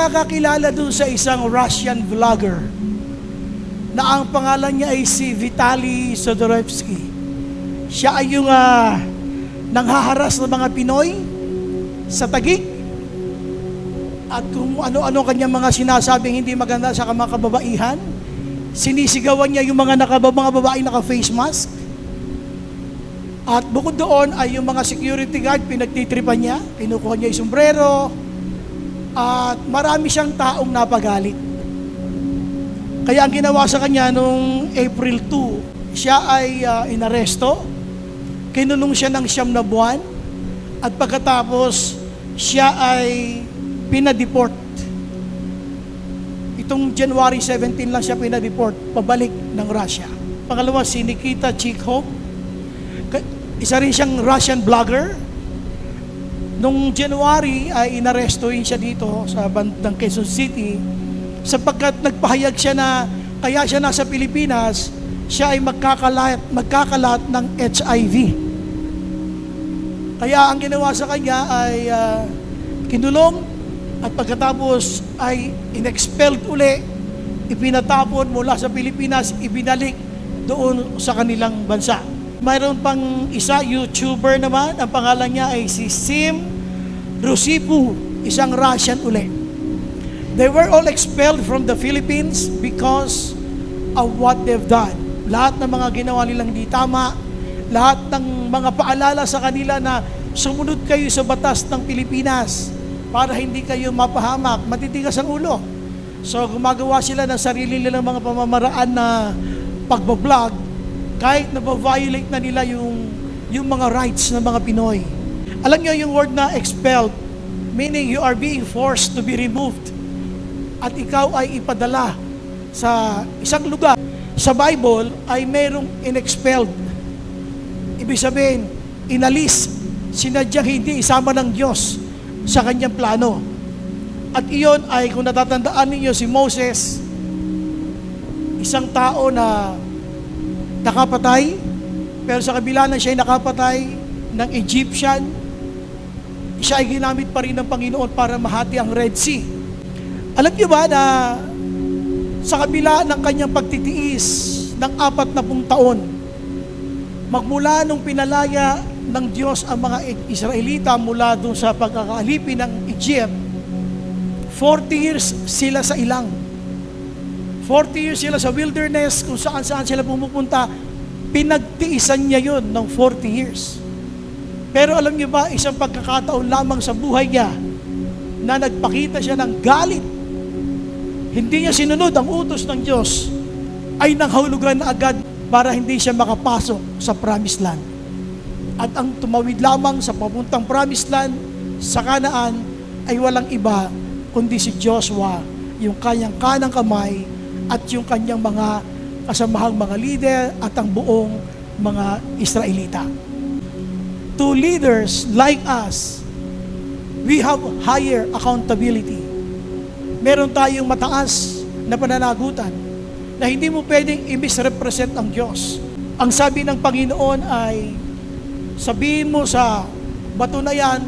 nakakakilala dun sa isang Russian vlogger na ang pangalan niya ay si Vitaly Zhodorevsky. Siya ay yung nanghaharas ng mga Pinoy sa Taguig at kung ano-ano kanyang mga sinasabing hindi maganda sa mga kababaihan. Sinisigawan niya yung mga babae naka-face mask. At bukod doon ay yung mga security guard pinagtitripan niya, kinukuha niya yung sombrero, at marami siyang taong napagalit. Kaya ang ginawa sa kanya nung April 2, siya ay inaresto, kinulong siya ng 9 na buwan, at pagkatapos siya ay pinadeport. Itong January 17 lang siya pinadeport, pabalik ng Russia. Pangalawa, si Nikita Chikhov, isa rin siyang Russian vlogger. Nung January ay inarestuhin siya dito sa bandang Quezon City sapagkat nagpahayag siya na kaya siya nasa Pilipinas, siya ay magkakalat ng HIV. Kaya ang ginawa sa kanya ay kinulong at pagkatapos ay inexpelled uli, ipinatapon mula sa Pilipinas, ibinalik doon sa kanilang bansa. Mayroon pang isa, YouTuber naman, ang pangalan niya ay si Sim Rusipu, isang Russian uli. They were all expelled from the Philippines because of what they've done. Lahat ng mga ginawa nilang di tama, lahat ng mga paalala sa kanila na sumunod kayo sa batas ng Pilipinas para hindi kayo mapahamak, matitigas ang ulo. So gumagawa sila ng sarili nilang mga pamamaraan na pagbablog, kahit na-violate na nila yung mga rights ng mga Pinoy. Alam niyo yung word na expelled, meaning you are being forced to be removed. At ikaw ay ipadala sa isang lugar. Sa Bible ay merong inexpelled. Ibig sabihin, inalis, sinadyang hindi isama ng Diyos sa kanyang plano. At iyon ay, kung natatandaan ninyo, si Moses, isang tao na nakapatay, pero sa kabila na siya ay nakapatay ng Egyptian, siya ay ginamit pa rin ng Panginoon para mahati ang Red Sea. Alam niyo ba na sa kabila ng kanyang pagtitiis ng 40 taon, magmula nung pinalaya ng Diyos ang mga Israelita mula doon sa pagkakaalipin ng Egypt, 40 years sila sa ilang. 40 years sila sa wilderness, kung saan-saan sila pumupunta, pinagtiisan niya yun ng 40 years. Pero alam niyo ba, isang pagkakataon lamang sa buhay niya na nagpakita siya ng galit. Hindi niya sinunod ang utos ng Diyos, ay nanghulugan na agad para hindi siya makapasok sa promised land. At ang tumawid lamang sa papuntang promised land sa Kanaan ay walang iba kundi si Joshua, yung kanyang kanang kamay at yung kanyang mga kasamahang mga leader at ang buong mga Israelita. To leaders like us, we have higher accountability. Meron tayong mataas na pananagutan na hindi mo pwedeng i-misrepresent ang Diyos. Ang sabi ng Panginoon ay, sabihin mo sa bato na yan,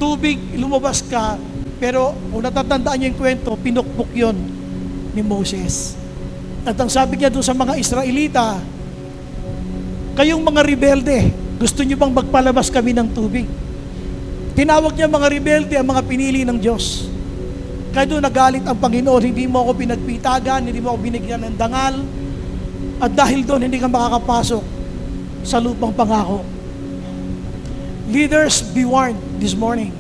tubig, lumabas ka, pero kung natatandaan niyo yung kwento, pinukpok yon ni Moses. At ang sabi niya doon sa mga Israelita, kayong mga rebelde, gusto niyo bang magpalabas kami ng tubig? Tinawag niya mga rebelde ang mga pinili ng Diyos. Kaya doon nagalit ang Panginoon, hindi mo ako pinagpitagan, hindi mo ako binigyan ng dangal, at dahil doon hindi ka makakapasok sa lupang pangako. Leaders, be warned this morning.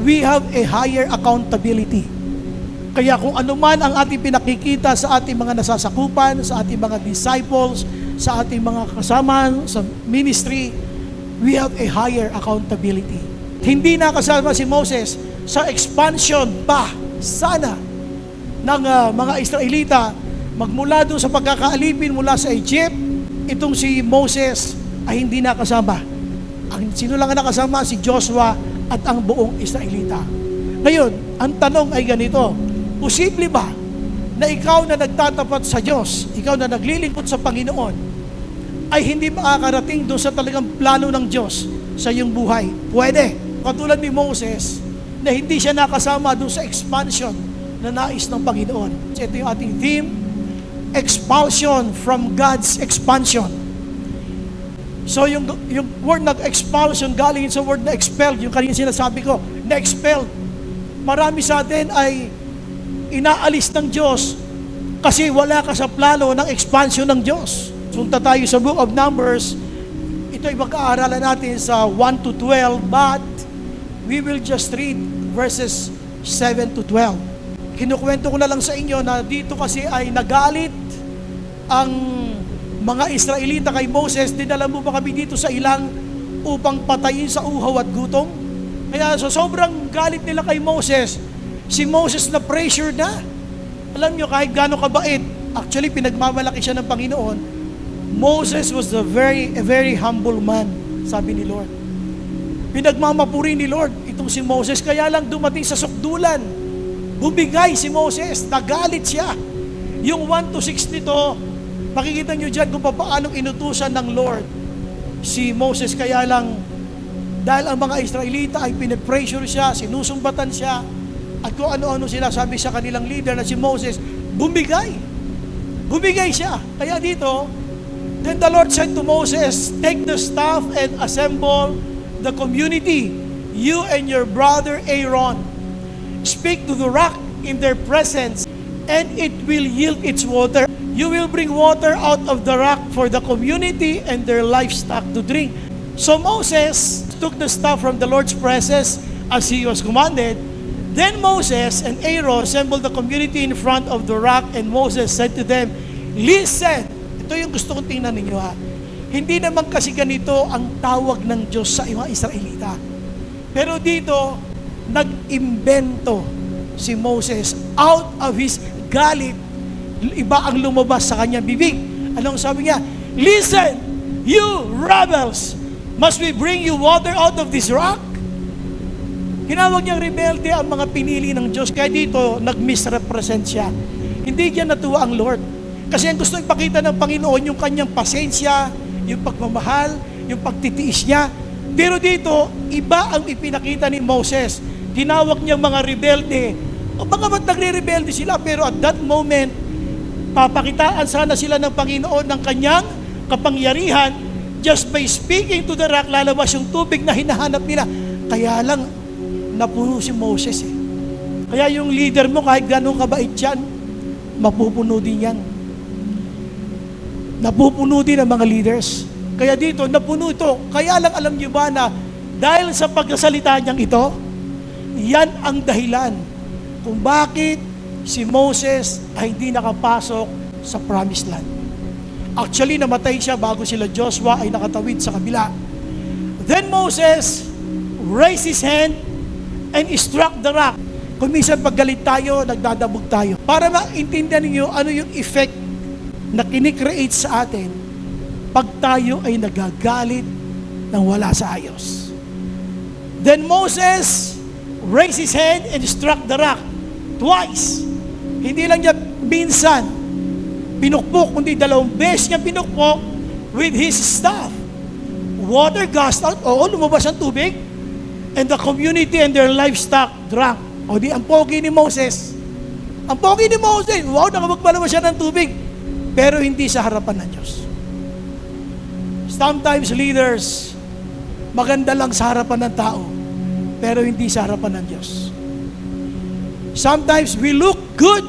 We have a higher accountability. Kaya kung ano man ang ating pinakikita sa ating mga nasasakupan, sa ating mga disciples, sa ating mga kasama sa ministry, we have a higher accountability. Hindi na kasama si Moses sa expansion pa sana ng mga Israelita magmula doon sa pagkakaalipin mula sa Egypt. Itong si Moses ay hindi na kasama. Ang sino lang ang nakasama? Si Joshua at ang buong Israelita. Ngayon, ang tanong ay ganito, posible ba na ikaw na nagtatapat sa Diyos, ikaw na naglilingkod sa Panginoon, ay hindi makakarating doon sa talagang plano ng Diyos sa iyong buhay? Pwede. Katulad ni Moses, na hindi siya nakasama doon sa expansion na nais ng Panginoon. So ito yung ating theme, expulsion from God's expansion. So yung word na expulsion, galing sa word na expelled, yung kanina sinasabi ko, na expelled. Marami sa atin ay inaalis ng Diyos kasi wala ka sa plano ng expansion ng Diyos. Punta tayo sa Book of Numbers. Ito ay magkaaralan natin sa 1 to 12, but we will just read verses 7 to 12. Kinukwento ko na lang sa inyo na dito kasi ay nagalit ang mga Israelita kay Moses. Dinala mo ba kami dito sa ilang upang patayin sa uhaw at gutom? Kaya so sobrang galit nila kay Moses, si Moses na pressure na. Alam nyo, kahit gano'ng kabait, actually pinagmamalaki siya ng Panginoon, Moses was a very humble man, sabi ni Lord. Pinagmamapuri ni Lord itong si Moses, kaya lang dumating sa sukdulan. Bumigay si Moses, nagalit siya. Yung 1 to 6 nito, makikita nyo dyan kung paano inutusan ng Lord si Moses, kaya lang dahil ang mga Israelita ay pinipressure siya, sinusumbatan siya, at kung ano-ano sila sabi sa kanilang leader na si Moses, bumigay siya. Kaya dito, then the Lord said to Moses, take the staff and assemble the community, you and your brother Aaron. Speak to the rock in their presence, and it will yield its water. You will bring water out of the rock for the community and their livestock to drink. So Moses took the staff from the Lord's presence as he was commanded. Then Moses and Aaron assembled the community in front of the rock, and Moses said to them, listen. Ito yung gusto kong tingnan ninyo ha. Hindi naman kasi ganito ang tawag ng Diyos sa mga Israelita. Pero dito, nag-imbento si Moses out of his galit. Iba ang lumabas sa kanyang bibig. Anong sabi niya? Listen, you rebels! Must we bring you water out of this rock? Tinawag niyang rebelde ang mga pinili ng Diyos. Kaya dito, nag-misrepresent siya. Hindi niya natuwa ang Lord. Kasi ang gusto ipakita ng Panginoon, yung kanyang pasensya, yung pagmamahal, yung pagtitiis niya. Pero dito, iba ang ipinakita ni Moses. Tinawag niyang mga rebelde. O baka ba't nagre-rebelde sila? Pero at that moment, papakitaan sana sila ng Panginoon ng kanyang kapangyarihan. Just by speaking to the rock, lalabas yung tubig na hinahanap nila. Kaya lang, napuno si Moses eh. Kaya yung leader mo, kahit gano'ng kabait yan, mapupuno din yan. Napupuno din ang mga leaders. Kaya dito, napuno ito. Kaya lang alam niyo ba na dahil sa pagkasalita niyang ito, yan ang dahilan kung bakit si Moses ay hindi nakapasok sa promised land. Actually, namatay siya bago sila Joshua ay nakatawid sa kabila. Then Moses raised his hand and struck the rock. Kung minsan paggalit tayo, nagdadabog tayo. Para maintindihan niyo ano yung effect na kinikreate sa atin pag tayo ay nagagalit ng wala sa ayos. Then Moses raised his hand and struck the rock twice. Hindi lang niya minsan pinukpok, kundi 2 beses niya pinukpok with his staff. Water gushed out, lumabas ang tubig, and the community and their livestock drank. O di, ang pogi ni Moses. Ang pogi ni Moses, wow, nakapagpalabas siya ng tubig. Pero hindi sa harapan ng Diyos. Sometimes leaders, maganda lang sa harapan ng tao, pero hindi sa harapan ng Diyos. Sometimes we look good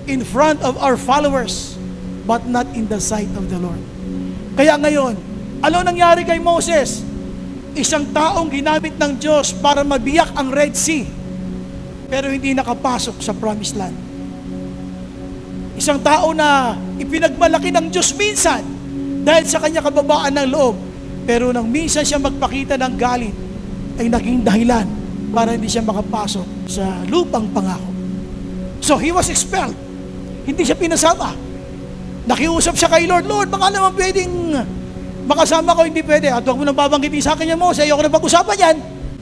in front of our followers, but not in the sight of the Lord. Kaya ngayon, ano nangyari kay Moses? Isang taong ginamit ng Diyos para mabiyak ang Red Sea, pero hindi nakapasok sa Promised Land. Isang tao na ipinagmalaki ng Diyos minsan dahil sa kanya kababaan ng loob, pero nang minsan siya magpakita ng galit, ay naging dahilan para hindi siya makapasok sa lupang pangako. So he was expelled. Hindi siya pinasama. Nakiusap siya kay Lord, Lord, baka naman pwedeng makasama ko, hindi pwede. At huwag mo nang babanggitin sa akin yan, Moses, ayoko na pag-usapan yan.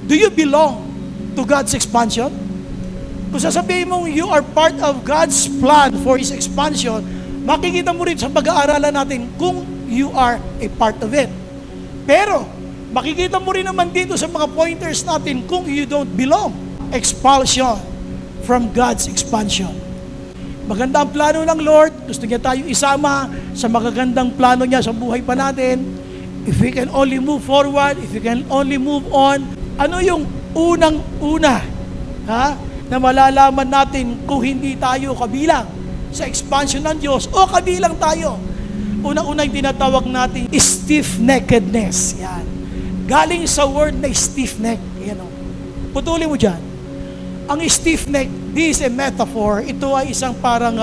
Do you belong to God's expansion? Kung sasabihin mong you are part of God's plan for His expansion, makikita mo rin sa pag-aaralan natin kung you are a part of it. Pero, makikita mo rin naman dito sa mga pointers natin kung you don't belong. expulsion from God's expansion. Maganda ang plano ng Lord. Gusto niya tayong isama sa magagandang plano niya sa buhay pa natin. If we can only move forward, if we can only move on, ano yung unang-una na malalaman natin kung hindi tayo kabilang sa expansion ng Diyos o kabilang tayo? Unang-una yung tinatawag natin stiff-neckedness. Yan. Galing sa word na stiff-neck. Yan o. Putulin mo dyan. Ang stiff-neck, this is a metaphor. Ito ay isang parang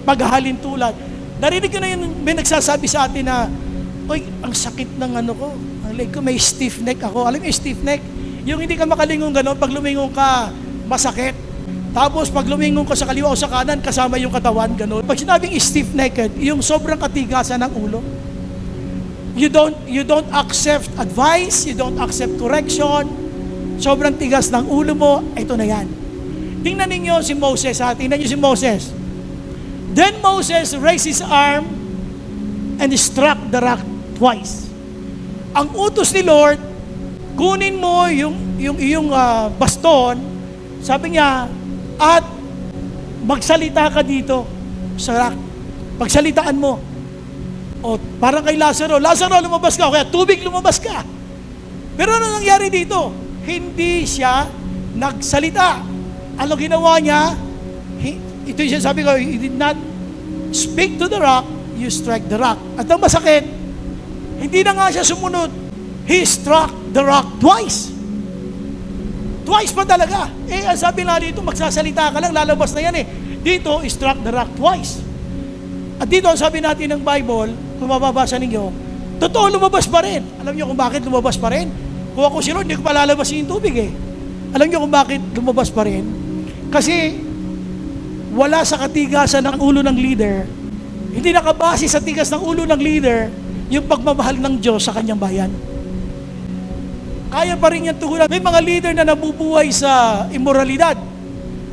paghahalin tulad. Narinig ko na yun, may nagsasabi sa atin na, "Uy, ang sakit ng ano ko. Ang leg ko, may stiff-neck ako." Alam mo yung stiff-neck? Yung hindi ka makalingon gano'n, pag lumingon ka, masakit. Tapos pag lumingon ka sa kaliwa o sa kanan, kasama yung katawan, gano'n. Pag sinabing stiff-necked, yung sobrang katigasan ng ulo. You don't accept advice, you don't accept correction. Sobrang tigas ng ulo mo, ito na yan. Tingnan ninyo si Moses, tingnan niyo si Moses. Then Moses raised his arm and struck the rock twice. Ang utos ni Lord, kunin mo yung iyong baston, sabi niya, at magsalita ka dito sa rock. Pagsalitaan mo. O parang kay Lazaro, Lazaro, lumabas ka, o kaya tubig, lumabas ka. Pero ano nangyari dito? Hindi siya nagsalita. Ano ginawa niya? Ito yung sabi ko, he did not speak to the rock, you strike the rock. At ang masakit, hindi na nga siya sumunod. He struck the rock twice. Twice pa talaga. Ang sabi na dito, magsasalita ka lang, lalabas na yan eh. Dito, he struck the rock twice. At dito, ang sabi natin ng Bible, kung mababasa ninyo, totoo, lumabas pa rin. Alam niyo kung bakit lumabas pa rin? Kung ako si Lord, hindi ko palalabas yung tubig eh. Alam niyo kung bakit lumabas pa rin? Kasi, wala sa katigasan ng ulo ng leader, hindi nakabase sa tigas ng ulo ng leader, yung pagmamahal ng Diyos sa kanyang bayan. Kaya pa rin yan tugunan. May mga leader na nabubuhay sa immoralidad,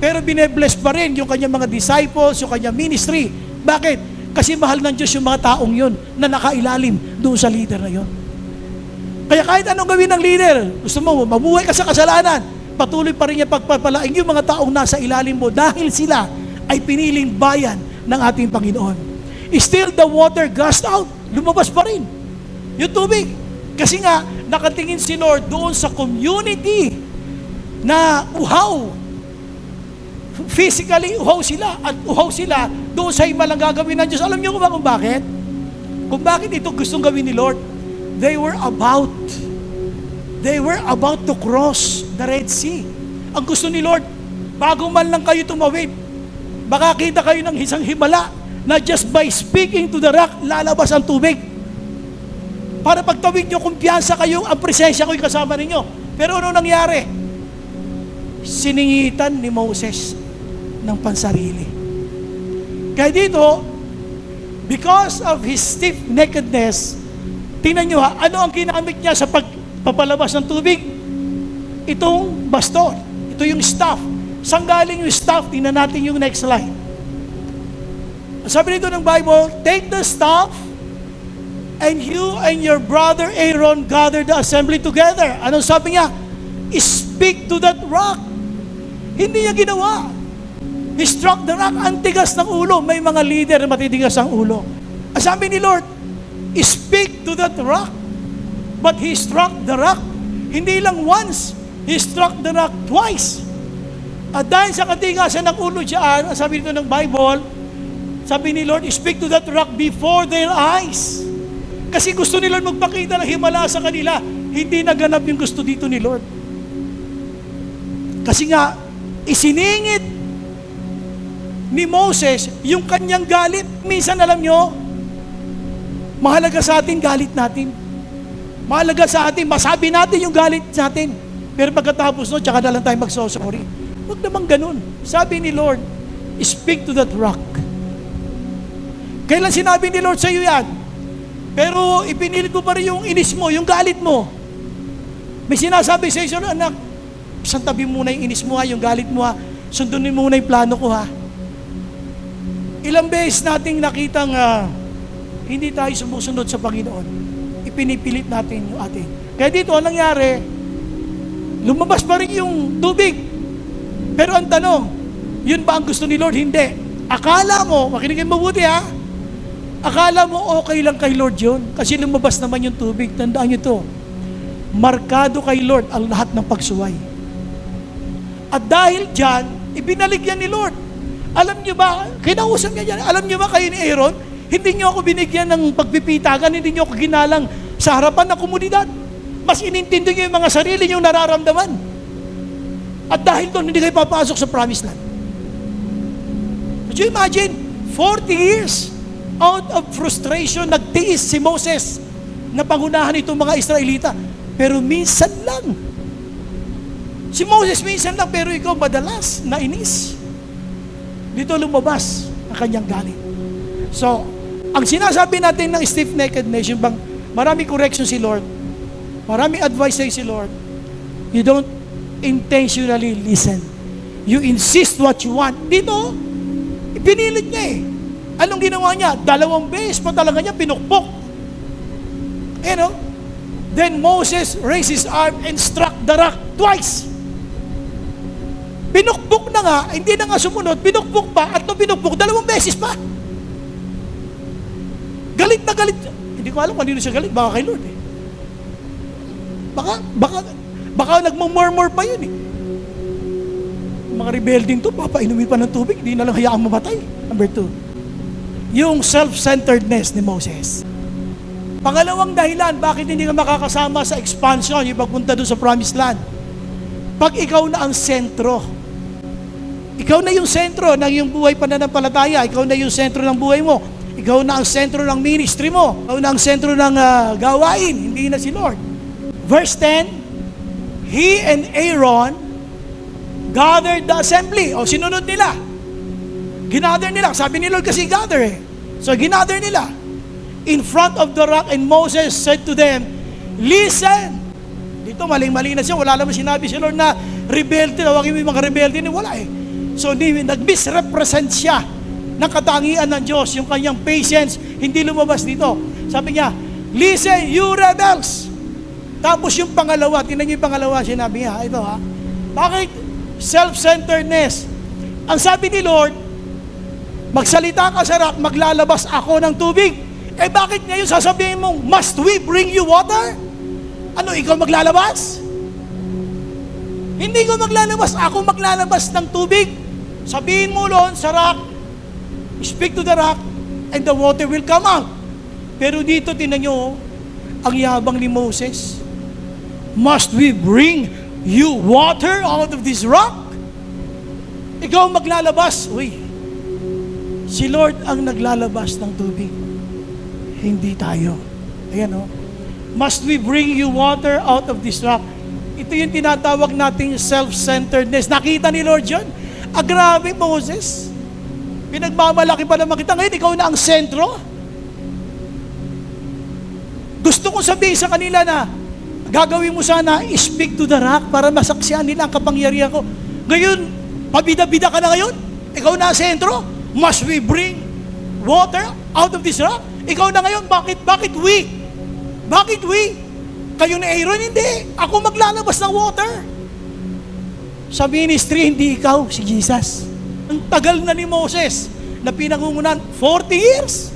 pero binebless pa rin yung kanyang mga disciples, yung kanyang ministry. Bakit? Kasi mahal ng Diyos yung mga taong yun na nakailalim doon sa leader na yun. Kaya kahit anong gawin ng leader, gusto mo, mabuhay ka sa kasalanan, patuloy pa rin niya pagpapalain yung mga taong nasa ilalim mo dahil sila ay piniling bayan ng ating Panginoon. Still the water gushed out. Lumabas pa rin yung tubig. Kasi nga, nakatingin si Lord doon sa community na uhaw. Physically, uhaw sila. At uhaw sila doon sa imalang gagawin ng Diyos. Alam niyo kung bakit? Kung bakit ito gustong gawin ni Lord? They were about to cross the Red Sea. Ang gusto ni Lord, bago man lang kayo tumawid, makakita kayo ng isang himala na just by speaking to the rock, lalabas ang tubig. Para pagtawid nyo, kumpiyansa kayo, ang presensya ko'y kasama ninyo. Pero ano nangyari? Siningitan ni Moses ng pansarili. Kaya dito, because of his stiff-neckedness, tingnan nyo ano ang ginamit niya sa pagpapalabas ng tubig? Itong baston. Ito yung staff. Saan galing yung staff? Tingnan natin yung next slide. Sabi nito ng Bible, take the staff, and you and your brother Aaron gather the assembly together. Anong sabi niya? Speak to that rock. Hindi niya ginawa. He struck the rock. Ang tigas ng ulo. May mga leader na matitigas ang ulo. Ang sabi ni Lord, speak to that rock. But he struck the rock. Hindi lang once. He struck the rock twice. At dahil sa katigasan ng ulo dyan, ang sabi nito ng Bible, sabi ni Lord, speak to that rock before their eyes. Kasi gusto ni Lord magpakita ng himala sa kanila. Hindi naganap yung gusto dito ni Lord. Kasi nga, isiningit ni Moses yung kanyang galit. Minsan alam nyo, mahalaga sa atin galit natin. Mahalaga sa atin, masabi natin yung galit natin. Pero pagkatapos no, tsaka na lang tayo magsosorry. Huwag naman ganun. Sabi ni Lord, speak to that rock. Kailan sinabi ni Lord sa iyo yan? Pero ipinilit mo pa rin yung inis mo, yung galit mo. May sinasabi sa iyo, anak, santabi muna yung inis mo yung galit mo sundunin muna yung plano ko Ilang beses nating nakitang hindi tayo sumusunod sa Panginoon. Ipinipilit natin yung atin. Kaya dito, anong nangyari? Lumabas pa rin yung tubig. Pero ang tanong, yun ba ang gusto ni Lord? Hindi. Akala mo, makinig mabuti ha, akala mo okay lang kay Lord yun, kasi lumabas naman yung tubig. Tandaan nyo to, markado kay Lord ang lahat ng pagsuway. At dahil dyan, ibinalik yan ni Lord. Alam nyo ba, kinausap niya yan, alam nyo ba kayo ni Aaron, hindi nyo ako binigyan ng pagpipitagan, hindi nyo ako ginalang sa harapan ng komunidad. Mas inintindi nyo yung mga sarili nyo nararamdaman. At dahil doon, hindi kayo papasok sa promised land. Could you imagine? 40 years out of frustration, nagtiis si Moses na pangunahan itong mga Israelita. Pero minsan lang. Si Moses minsan lang, pero ikaw madalas nainis. Dito lumabas ang kanyang galit. So, ang sinasabi natin ng stiff-neckedness, yung bang marami correction si Lord, marami advice sa'yo si Lord, you don't intentionally listen. You insist what you want. Dito, pinilit niya eh. Anong ginawa niya? 2 beses pa talaga niya pinukpok. You know? Then Moses raised his arm and struck the rock twice. Pinukpok na nga, hindi na nga sumunod, pinukpok pa, at no pinukpok, 2 beses pa. Galit na galit. Hindi ko alam kung siya galit, baka kay Lord eh. Baka nagmumurmur pa yun eh. Mga rebelding to, papainumin pa ng tubig, hindi na lang hayaang mamatay. Number 2, yung self-centeredness ni Moses. Pangalawang dahilan, bakit hindi ka makakasama sa expansion, yung pagpunta doon sa promised land? Pag ikaw na ang sentro, ikaw na yung sentro ng iyong buhay pananampalataya, ikaw na yung sentro ng buhay mo, ikaw na ang sentro ng ministry mo, ikaw na ang sentro ng gawain, hindi na si Lord. Verse 10, he and Aaron gathered the assembly. O sinunod nila. Ginather nila. Sabi ni Lord kasi gather eh. So ginather nila in front of the rock, and Moses said to them, listen. Dito maling-mali na siya. Wala naman sinabi si Lord na rebelde. Tawagin mo yung mga rebelde. Wala eh. So nag-misrepresent siya ng katangian ng Diyos. Yung kanyang patience, hindi lumabas dito. Sabi niya, listen, you rebels. Tapos yung pangalawa, tingnan niyo yung pangalawa, sinabi niya, ito ha, bakit self-centeredness? Ang sabi ni Lord, magsalita ka sa rock, maglalabas ako ng tubig. Eh bakit ngayon sasabihin mong, must we bring you water? Ano, ikaw maglalabas? Hindi ko maglalabas, ako maglalabas ng tubig. Sabihin mo doon sa rock, speak to the rock, and the water will come out. Pero dito, tingnan niyo, ang yabang ni Moses. Must we bring you water out of this rock? Ikaw maglalabas. Uy, si Lord ang naglalabas ng tubig. Hindi tayo. Ayan o. Must we bring you water out of this rock? Ito yung tinatawag nating self-centeredness. Nakita ni Lord yun? Grabe, Moses. Pinagmamalaki pa naman kita. Ngayon, ikaw na ang sentro. Gusto kong sabihin sa kanila na gagawin mo sana, speak to the rock para masaksihan nila ang kapangyarihan ko. Ngayon, pabida-bida ka na ngayon? Ikaw na ang sentro? Must we bring water out of this rock? Ikaw na ngayon, bakit we? Bakit we? Kayo ni Aaron, hindi. Ako maglalabas ng water. Sa ministry, hindi ikaw, si Jesus. Ang tagal na ni Moses na pinangungunan, 40 years.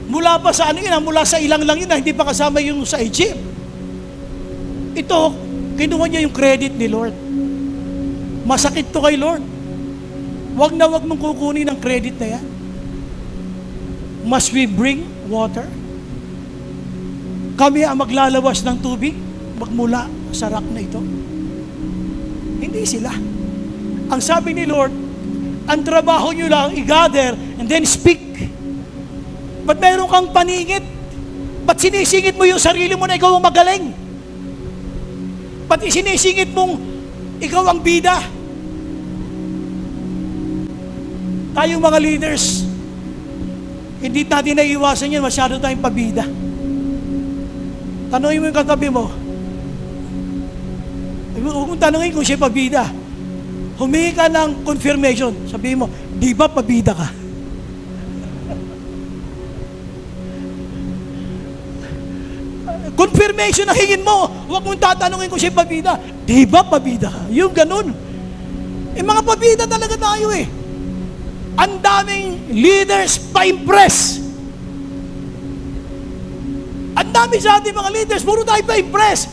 Mula pa sa mula sa ilang lang yun na hindi pa kasama yung sa Egypt. Ito, kinuha niya yung credit ni Lord. Masakit to kay Lord. Wag na wag mong kukunin ang credit na yan. Must we bring water? Kami ang maglalabas ng tubig magmula sa rock na ito? Hindi sila. Ang sabi ni Lord, ang trabaho nyo lang i-gather and then speak. Ba't meron kang paningit? Ba't sinisingit mo yung sarili mo na ikaw ang magaling? Ba't sinisingit mong ikaw ang bida? Tayong mga leaders, hindi natin naiiwasan yan, masyado tayong pabida. Tanungin mo yung katabi mo. Huwag mong tanungin kung siya pabida. Humingi ka ng confirmation. Sabihin mo, di ba pabida ka? confirmation na hingin mo. Huwag mong tatanungin kung siya pabida. Di ba pabida ka? Yung ganun. Mga pabida talaga tayo eh. Ang daming leaders pa-impress. Ang dami sa ating mga leaders, puro tayo pa-impress.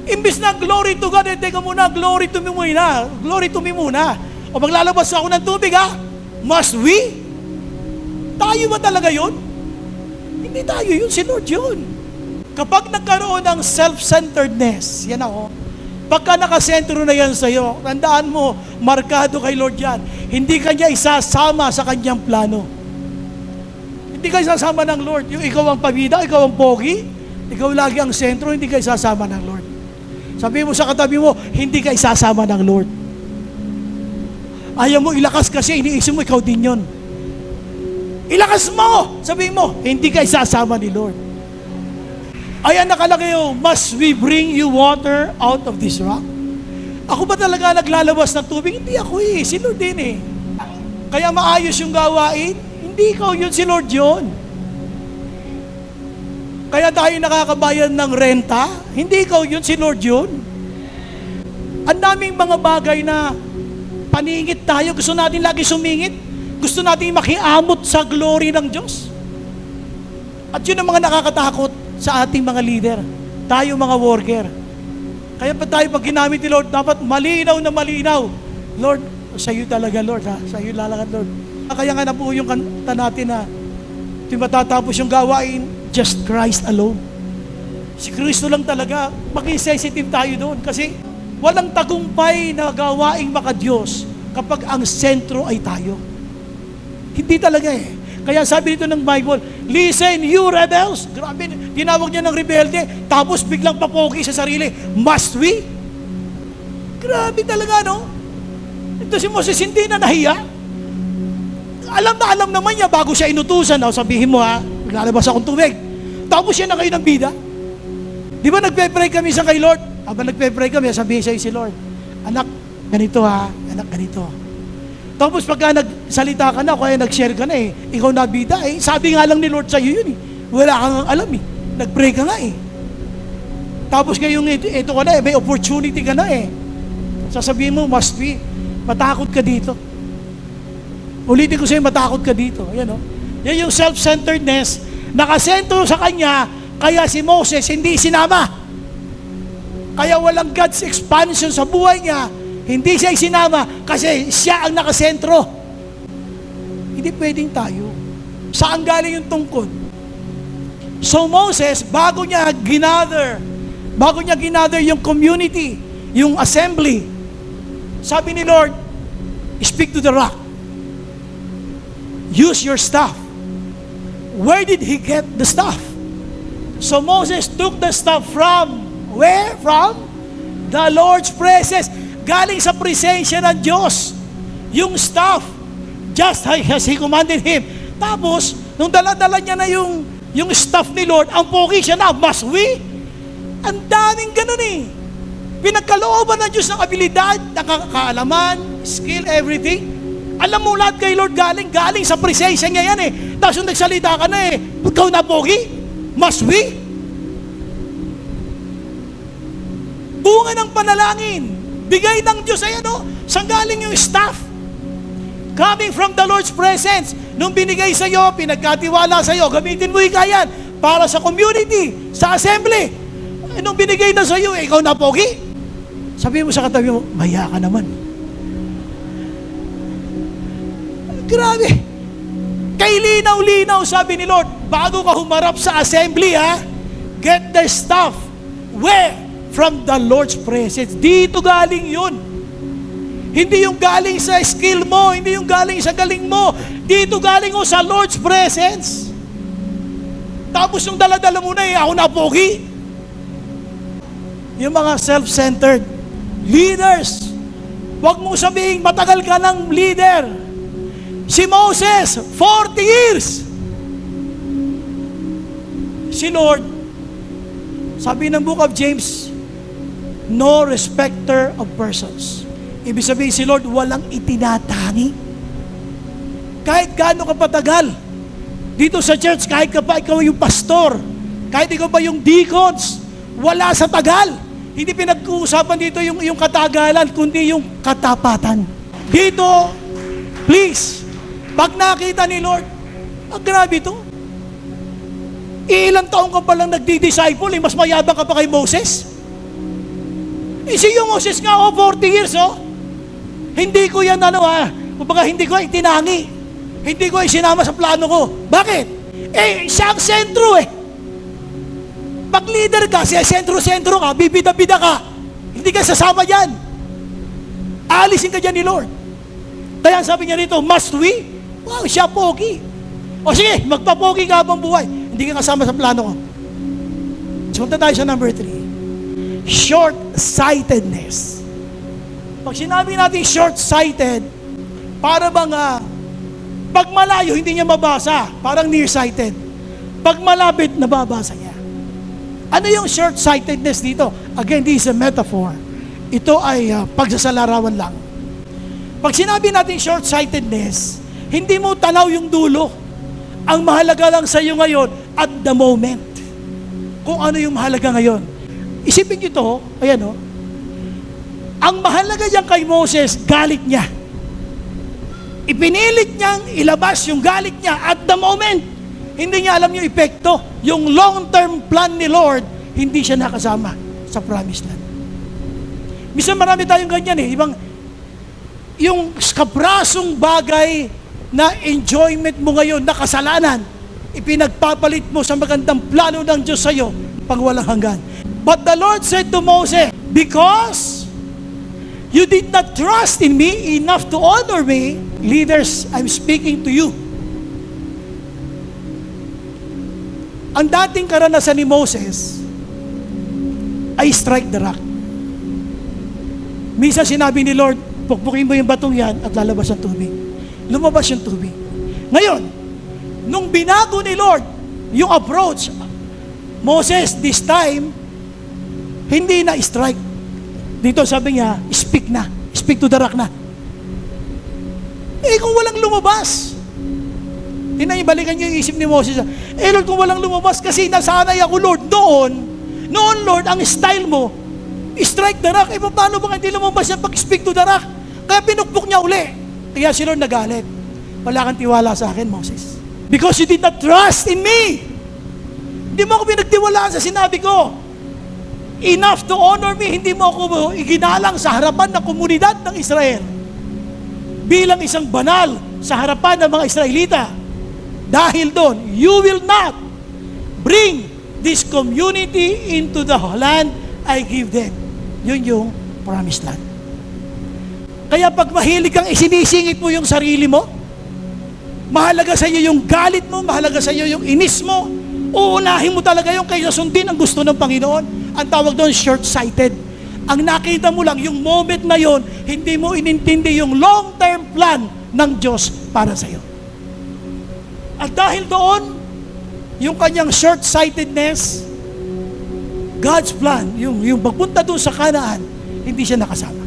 Imbis na glory to God, teka muna, glory to me muna. Glory to me muna. O maglalabas ako ng tubig ha? Must we? Tayo ba talaga yun? Hindi tayo yun, si Lord yun. Kapag nagkaroon ng self-centeredness, yan ako, pagka nakasentro na yan sa'yo, tandaan mo, markado kay Lord yan. Hindi ka niya isasama sa kanyang plano. Hindi ka isasama ng Lord. Yung ikaw ang pabida, ikaw ang pogi, ikaw lagi ang sentro, hindi ka isasama ng Lord. Sabi mo sa katabi mo, hindi ka isasama ng Lord. Ayaw mo ilakas kasi iniisip mo, ikaw din yun. Ilakas mo! Sabi mo, hindi ka isasama ni Lord. Ayan nakalagay yung, must we bring you water out of this rock? Ako ba talaga naglalabas ng tubig? Hindi ako eh, si Lord din eh. Kaya maayos yung gawain, hindi ikaw yun, si Lord yun. Kaya tayo nakakabayan ng renta, hindi ikaw yun, si Lord yun. Ang daming mga bagay na paningit tayo, gusto natin lagi sumingit, gusto natin makiamot sa glory ng Diyos. At yun ang mga nakakatakot sa ating mga leader, tayo mga worker. Kaya pa tayo pag ginamit ni Lord, dapat malinaw na malinaw. Lord, sa iyo talaga Lord ha, sa iyo lalakad Lord. Kaya nga na po yung kanta natin na matatapos yung gawain, just Christ alone. Si Kristo lang talaga, maki-sensitive tayo doon kasi walang tagumpay na gawaing maka-Diyos kapag ang sentro ay tayo. Hindi talaga eh. Kaya sabi dito ng Bible, listen you rebels. Grabe, tinawag niya ng rebelde, tapos biglang papogi sa sarili. Must we? Grabe talaga, no? Ito si Moses hindi na nahiya. Alam naman niya bago siya inutusan. Sabihin mo ha, lalabas akong tubig. Tapos siya na kayo ng bida. Di ba nagpe-pray kami sa kay Lord? Habang nagpe-pray kami, sabihin sa'yo si Lord, anak, ganito ha, anak, ganito. Tapos pagka nagsalita ka na, kaya nag-share ka na ikaw na bida sabi nga lang ni Lord sa'yo yun wala kang alam nag-pray ka nga Tapos ngayong ito ka na may opportunity ka na sasabihin mo, must be, matakot ka dito. Ulitin ko sa'yo, matakot ka dito. Yan yan yung self-centeredness, nakasentro sa kanya, kaya si Moses hindi sinama. Kaya walang God's expansion sa buhay niya. Hindi siya isinama kasi siya ang nakasentro. Hindi pwedeng tayo. Saan galing yung tungkod? So Moses, bago niya ginather yung community, yung assembly, sabi ni Lord, speak to the rock. Use your staff. Where did he get the staff? So Moses took the staff from where? From the Lord's presence. Galing sa presensya ng Diyos. Yung staff, just as He commanded him. Tapos, nung dala-dala niya na yung staff ni Lord, ang pogi siya na, must we? Ang daming ganun Pinagkalooban ng Diyos ng abilidad, nakakaalaman, skill, everything. Alam mo lahat kay Lord galing sa presensya niya yan Tapos yung nagsalita ka na ikaw na pogi, must we? Bunga ng panalangin. Bigay ng Diyos ay saan galing yung staff? Coming from the Lord's presence. Nung binigay sa iyo, pinagkatiwala sa iyo, gamitin mo yan para sa community, sa assembly. Nung binigay na sa iyo, ikaw na pogi. Sabi mo sa katabi mo, maya ka naman. Grabe. Kay linaw-linaw, sabi ni Lord, bago ka humarap sa assembly, get the staff. Where? From the Lord's presence. Dito galing yun. Hindi yung galing sa skill mo, hindi yung galing sa galing mo. Dito galing sa Lord's presence. Tapos yung dala-dala mo na ako na pogi. Yung mga self-centered leaders, huwag mong sabihin matagal ka ng leader. Si Moses, 40 years. Si Lord, sabi ng book of James, no respecter of persons. Ibig sabihin si Lord, walang itinatangi. Kahit gaano ka patagal, dito sa church, kahit ka pa ikaw yung pastor, Kahit ikaw ba yung deacons, wala sa tagal. Hindi pinag-uusapan dito yung katagalan, kundi yung katapatan. Dito, please, pag nakita ni Lord, grabe ito. Ilang taong ka palang nagdi-disciple, mas mayabang ka pa kay Moses. Si yung Moses nga, 40 years, Hindi ko yan, kumbaga hindi ko itinangi. Hindi ko isinama sa plano ko. Bakit? Siya ang sentro Pag leader ka, siya sentro-sentro ka, bibida-bida ka, hindi ka sasama dyan. Aalisin ka dyan ni Lord. Kaya sabi niya rito, must we? Wow, siya pogi. O sige, magpapogi ka habang buhay. Hindi ka kasama sa plano ko. Punta tayo sa number 3. Short-sightedness. Pag sinabi natin short-sighted, para bang pag malayo, hindi niya mabasa. Parang nearsighted. Pag malapit, nababasa niya. Ano yung short-sightedness dito? Again, this is a metaphor. Ito ay pagsasalarawan lang. Pag sinabi natin short-sightedness, hindi mo tanaw yung dulo. Ang mahalaga lang sa iyo ngayon at the moment. Kung ano yung mahalaga ngayon. Isipin niyo ito, ayan Ang mahalaga diyan kay Moses, galit niya. Ipinilit niyang ilabas yung galit niya at the moment. Hindi niya alam yung epekto. Yung long-term plan ni Lord, hindi siya nakasama sa promised land. Minsan marami tayong ganyan yung kaprasong bagay na enjoyment mo ngayon, na kasalanan, ipinagpapalit mo sa magandang plano ng Diyos sa iyo pag walang hanggan. But the Lord said to Moses, because you did not trust in me enough to honor me, leaders, I'm speaking to you. Ang dating karanasan ni Moses ay strike the rock. Minsan sinabi ni Lord, pukpukin mo yung batong yan at lalabas ang tubig. Lumabas yung tubig. Ngayon, nung binago ni Lord yung approach, Moses, this time, hindi na strike. Dito sabi niya, speak na. Speak to the rock na. Kung walang lumabas, balikan niyo yung isip ni Moses. Lord, kung walang lumabas, kasi nasanay ako, Lord, noon, Lord, ang style mo, strike the rock. Paano ba hindi lumabas yan pag-speak to the rock? Kaya pinukpok niya uli. Kaya si Lord nagalit. Wala kang tiwala sa akin, Moses. Because you did not trust in me. Hindi mo ako pinagtiwalaan sa sinabi ko. Enough to honor me, hindi mo ako iginalang sa harapan ng komunidad ng Israel. Bilang isang banal sa harapan ng mga Israelita. Dahil doon, you will not bring this community into the land I give them. Yun yung promised land. Kaya pag mahilig kang isinisingit mo yung sarili mo, mahalaga sa iyo yung galit mo, mahalaga sa iyo yung inis mo, uunahin mo talaga yung kaysa sundin ang gusto ng Panginoon. Ang tawag doon, short-sighted. Ang nakita mo lang, yung moment na yon, hindi mo inintindi yung long-term plan ng Diyos para sa iyo. At dahil doon, yung kanyang short-sightedness, God's plan, yung pagpunta doon sa Kanaan, hindi siya nakasama.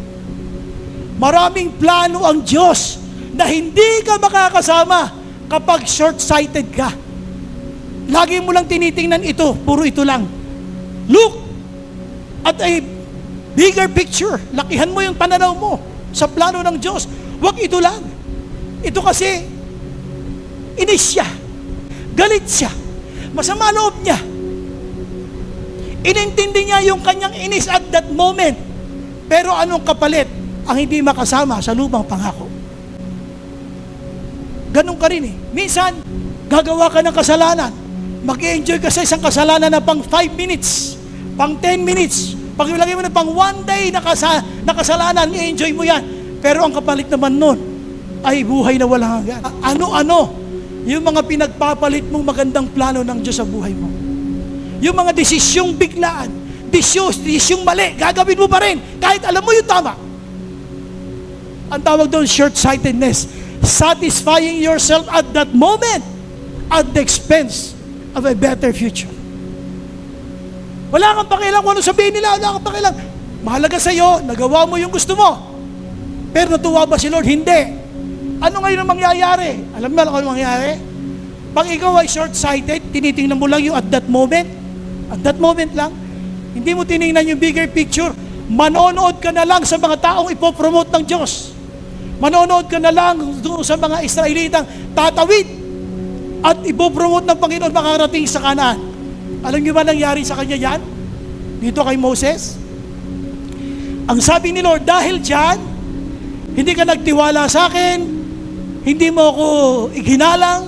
Maraming plano ang Diyos na hindi ka makakasama kapag short-sighted ka. Lagi mo lang tinitingnan ito, puro ito lang. Look at a bigger picture. Lakihan mo yung pananaw mo sa plano ng Diyos. Huwag ito lang. Ito kasi, inis siya. Galit siya. Masama loob niya. Inintindi niya yung kanyang inis at that moment. Pero anong kapalit ang hindi makasama sa lubang pangako? Ganun ka rin Minsan, gagawa ka ng kasalanan. Mag-enjoy ka sa isang kasalanan na pang 5 minutes, pang 10 minutes. Pag ilagay mo na pang 1 day na kasalanan, i-enjoy mo yan. Pero ang kapalit naman nun ay buhay na walang hanggan. Ano-ano yung mga pinagpapalit mong magandang plano ng Diyos sa buhay mo? Yung mga desisyong biglaan, desisyong mali, gagawin mo pa rin, kahit alam mo yung tama. Ang tawag doon, short-sightedness. Satisfying yourself at that moment at the expense of a better future. Wala kang pakialam kung ano sabihin nila, wala kang pakialam. Mahalaga sa'yo, nagawa mo yung gusto mo. Pero natuwa ba si Lord? Hindi. Ano ngayon ang mangyayari? Alam mo ano mangyayari? Pag ikaw ay short-sighted, tinitingnan mo lang yung at that moment, At that moment lang, hindi mo tiningnan yung bigger picture. Manonood ka na lang sa mga taong ipopromote ng Diyos. Manonood ka na lang doon sa mga Israelitang tatawid at ipopromote ng Panginoon makarating sa Kanaan. Alam niyo ba nangyari sa kanya yan? Dito kay Moses? Ang sabi ni Lord, dahil dyan, hindi ka nagtiwala sa akin, hindi mo ako iginalang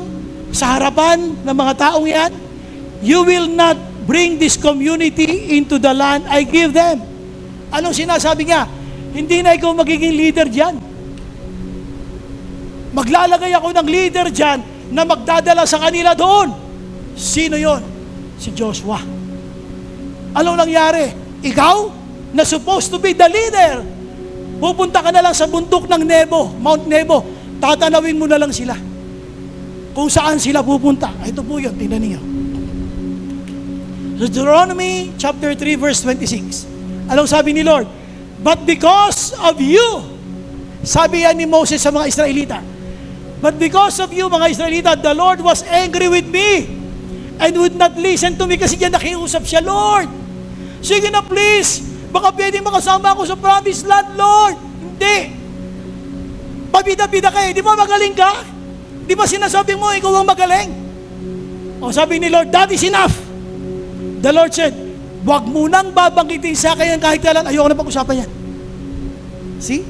sa harapan ng mga taong yan, you will not bring this community into the land I give them. Anong sinasabi niya? Hindi na ikaw magiging leader dyan. Maglalagay ako ng leader dyan na magdadala sa kanila doon. Sino yon? Si Joshua. Anong nangyari? Ikaw, na supposed to be the leader, pupunta ka na lang sa bundok ng Nebo, Mount Nebo, tatanawin mo na lang sila. Kung saan sila pupunta. Ito po yun, tingnan niyo. Deuteronomy chapter 3 verse 26. Anong sabi ni Lord? But because of you, sabi yan ni Moses sa mga Israelita, but because of you, mga Israelita, the Lord was angry with me and would not listen to me. Kasi diyan nakiusap siya, Lord, sige na please, baka pwede makasama ako sa promised land, Lord. Hindi. Pabida-bida kayo, di ba magaling ka? Di ba sinasabi mo, ikaw ang magaling? O sabi ni Lord, that is enough. The Lord said, wag mo nang babanggitin sa akin kahit kailan, ayoko na pag-usapan yan. See?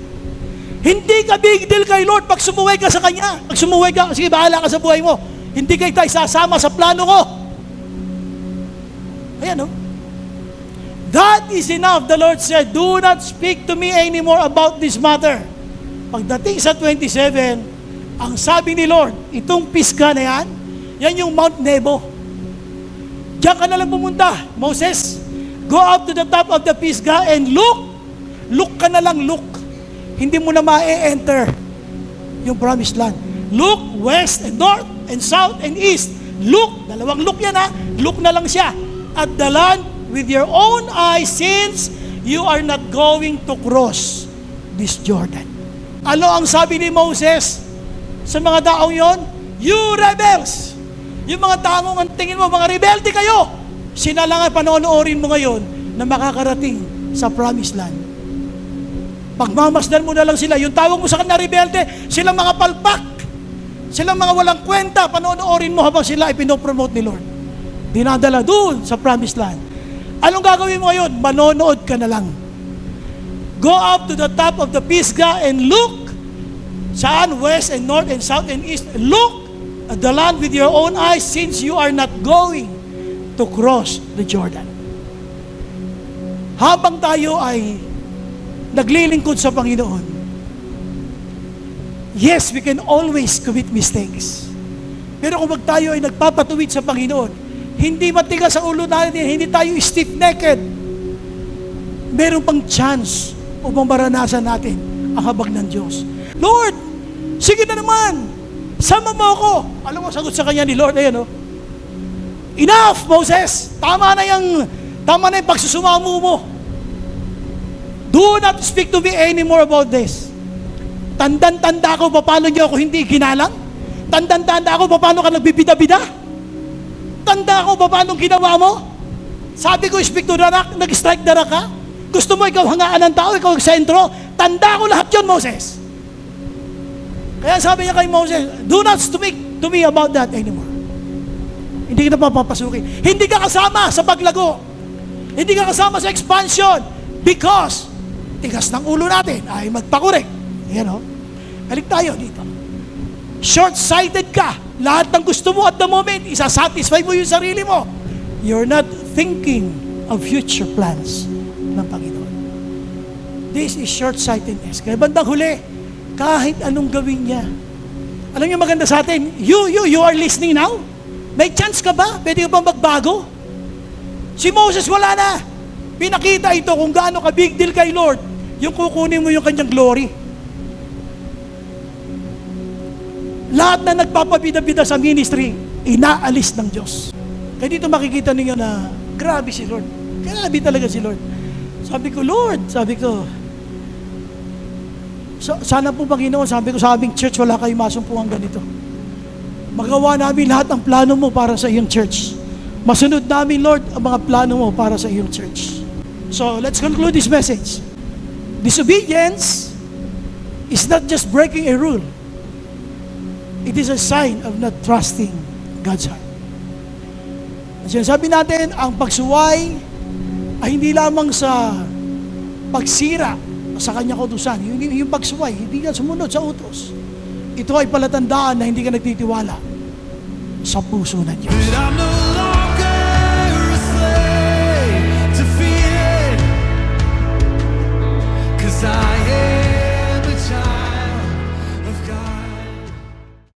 Hindi ka big deal kay Lord pag sumuway ka sa Kanya. Pag sumuway ka, sige, bahala ka sa buhay mo. Hindi kayo tayo sasama sa plano ko. Ayan, no? That is enough, the Lord said. Do not speak to me anymore about this matter. Pagdating sa 27, ang sabi ni Lord, itong Pisgah na yan, yan yung Mount Nebo. Diyan ka na lang pumunta, Moses. Go up to the top of the Pisgah and look. Look ka na lang, look. Hindi mo na ma-enter yung promised land. Look west and north and south and east. Look, dalawang look yan ha. Look na lang siya. At the land with your own eyes, since you are not going to cross this Jordan. Ano ang sabi ni Moses sa mga taong yon? You rebels! Yung mga taong ang tingin mo, mga rebelde kayo, sila lang ang panonoorin mo ngayon na makakarating sa promised land. Pagmamasdan mo na lang sila, yung tawag mo sa kanila rebelde, silang mga palpak, silang mga walang kwenta, panonoorin mo habang sila ay pinopromote ni Lord. Dinadala doon sa promised land. Anong gagawin mo ngayon? Manonood ka na lang. Go up to the top of the Pisgah and look. Saan? West and north and south and east. Look at the land with your own eyes, since you are not going to cross the Jordan. Habang tayo ay naglilingkod sa Panginoon, yes, we can always commit mistakes. Pero kung tayo ay nagpapatuwid sa Panginoon, hindi matigas ang ulo natin, hindi tayo stiff-necked, meron pang chance upang maranasan natin ang habag ng Diyos. Lord, sige na naman, sama mo ako. Alam mo, sagot sa kanya ni Lord, ayan o. Enough, Moses. Tama na yung pagsusumamo mo. Do not speak to me anymore about this. Tandang-tanda ko paano niyo ako hindi ginalang. Tandang-tanda ko paano ka nagbibida-bida. Tanda ko paano ginawa mo. Sabi ko, speak to the rock, nag-strike the rock ka. Gusto mo ikaw hangaan ng tao, ikaw ang sentro. Tanda ko lahat yun, Moses. Kaya sabi niya kay Moses, do not speak to me about that anymore. Hindi kita papapasukin. Hindi ka kasama sa paglago. Hindi ka kasama sa expansion because tigas ng ulo natin ay magpakorek. Ayan o. Balik tayo dito. Short-sighted ka. Lahat ng gusto mo at the moment, isasatisfy mo yung sarili mo. You're not thinking of future plans ng Panginoon. This is short-sightedness. Kaya bandang huli, kahit anong gawin niya. Alam niyo maganda sa atin, you are listening now? May chance ka ba? Pwede ka bang magbago? Si Moses wala na. Pinakita ito kung gaano ka big deal kay Lord, yung kukunin mo yung kanyang glory. Lahat na nagpapabida-bida sa ministry, inaalis ng Diyos. Kaya dito makikita ninyo na grabe si Lord. Grabe talaga si Lord. Sabi ko, Lord, sana po Panginoon, sabi ko sa aming church, wala kayong masumpungang ganito. Magawa namin lahat ng plano mo para sa iyong church. masunod namin, Lord, ang mga plano mo para sa iyong church. So, let's conclude this message. Disobedience is not just breaking a rule. It is a sign of not trusting God's heart. Sinasabi natin, ang pagsuway ay hindi lamang sa pagsira sa kanyang kautusan. Yung pagsuway, hindi ka sumunod sa utos. Ito ay palatandaan na hindi ka nagtitiwala sa puso ng Diyos.